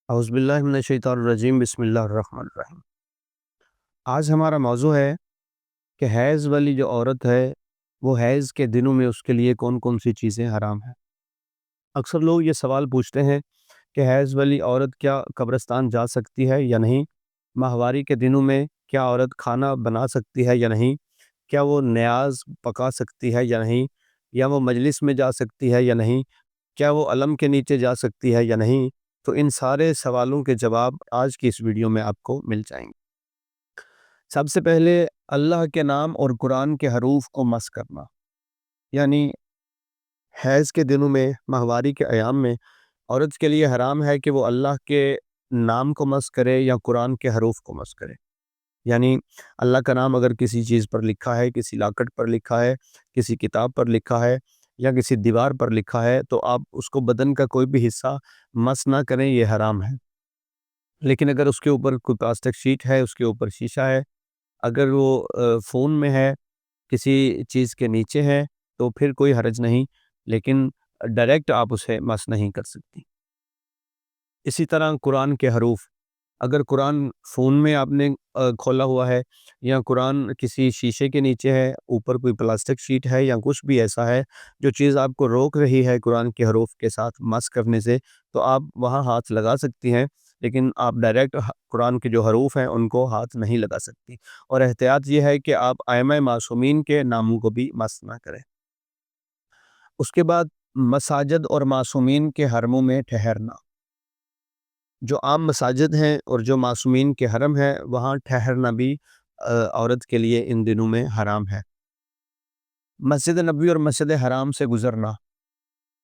اعوذ باللہ من الشیطان الرجیم بسم اللہ الرحمن الرحیم۔ آج ہمارا موضوع ہے کہ حیض والی جو عورت ہے وہ حیض کے دنوں میں اس کے لیے کون کون سی چیزیں حرام ہیں۔ اکثر لوگ یہ سوال پوچھتے ہیں کہ حیض والی عورت کیا قبرستان جا سکتی ہے یا نہیں، ماہواری کے دنوں میں کیا عورت کھانا بنا سکتی ہے یا نہیں، کیا وہ نیاز پکا سکتی ہے یا نہیں، یا وہ مجلس میں جا سکتی ہے یا نہیں، کیا وہ علم کے نیچے جا سکتی ہے یا نہیں۔ تو ان سارے سوالوں کے جواب آج کی اس ویڈیو میں آپ کو مل جائیں گے۔ سب سے پہلے اللہ کے نام اور قرآن کے حروف کو مس کرنا، یعنی حیض کے دنوں میں، ماہواری کے ایام میں عورت کے لیے حرام ہے کہ وہ اللہ کے نام کو مس کرے یا قرآن کے حروف کو مس کرے۔ یعنی اللہ کا نام اگر کسی چیز پر لکھا ہے، کسی لاکٹ پر لکھا ہے، کسی کتاب پر لکھا ہے یا کسی دیوار پر لکھا ہے، تو آپ اس کو بدن کا کوئی بھی حصہ مس نہ کریں، یہ حرام ہے۔ لیکن اگر اس کے اوپر کوئی پلاسٹک شیٹ ہے، اس کے اوپر شیشہ ہے، اگر وہ فون میں ہے، کسی چیز کے نیچے ہے، تو پھر کوئی حرج نہیں، لیکن ڈائریکٹ آپ اسے مس نہیں کر سکتی۔ اسی طرح قرآن کے حروف، اگر قرآن فون میں آپ نے کھولا ہوا ہے یا قرآن کسی شیشے کے نیچے ہے، اوپر کوئی پلاسٹک شیٹ ہے یا کچھ بھی ایسا ہے جو چیز آپ کو روک رہی ہے قرآن کے حروف کے ساتھ مس کرنے سے، تو آپ وہاں ہاتھ لگا سکتی ہیں، لیکن آپ ڈائریکٹ قرآن کے جو حروف ہیں ان کو ہاتھ نہیں لگا سکتی۔ اور احتیاط یہ ہے کہ آپ ائمہ معصومین کے ناموں کو بھی مس نہ کریں۔ اس کے بعد مساجد اور معصومین کے حرموں میں ٹھہرنا، جو عام مساجد ہیں اور جو معصومین کے حرم ہے وہاں ٹھہرنا بھی عورت کے لیے ان دنوں میں حرام ہے۔ مسجد نبوی اور مسجد حرام سے گزرنا،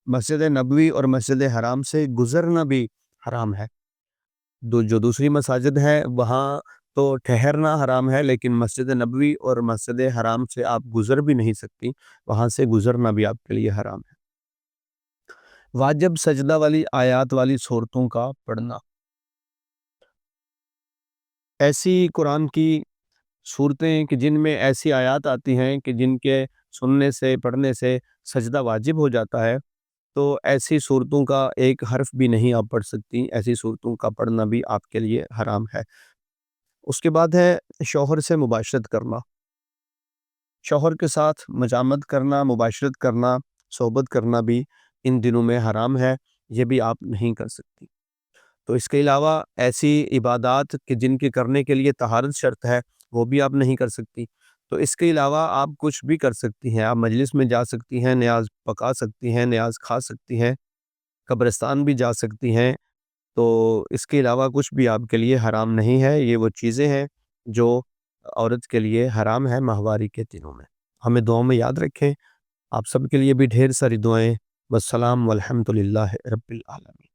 مسجد نبوی اور مسجد حرام سے گزرنا بھی حرام ہے۔ جو دوسری مساجد ہے وہاں تو ٹھہرنا حرام ہے، لیکن مسجد نبوی اور مسجد حرام سے آپ گزر بھی نہیں سکتی، وہاں سے گزرنا بھی آپ کے لیے حرام ہے۔ واجب سجدہ والی آیات والی صورتوں کا پڑھنا، ایسی قرآن کی صورتیں کہ جن میں ایسی آیات آتی ہیں کہ جن کے سننے سے، پڑھنے سے سجدہ واجب ہو جاتا ہے، تو ایسی صورتوں کا ایک حرف بھی نہیں آپ پڑھ سکتی، ایسی صورتوں کا پڑھنا بھی آپ کے لیے حرام ہے۔ اس کے بعد ہے شوہر سے مباشرت کرنا، شوہر کے ساتھ مجامت کرنا، مباشرت کرنا، صحبت کرنا بھی ان دنوں میں حرام ہے، یہ بھی آپ نہیں کر سکتی۔ تو اس کے علاوہ ایسی عبادات کہ جن کے کرنے کے لیے طہارت شرط ہے وہ بھی آپ نہیں کر سکتی۔ تو اس کے علاوہ آپ کچھ بھی کر سکتی ہیں، آپ مجلس میں جا سکتی ہیں، نیاز پکا سکتی ہیں، نیاز کھا سکتی ہیں، قبرستان بھی جا سکتی ہیں۔ تو اس کے علاوہ کچھ بھی آپ کے لیے حرام نہیں ہے۔ یہ وہ چیزیں ہیں جو عورت کے لیے حرام ہے ماہواری کے دنوں میں۔ ہمیں دعاؤں میں یاد رکھیں۔ آپ سب کے لیے بھی ڈھیر ساری دعائیں۔ والسلام والحمد للہ رب العالمین۔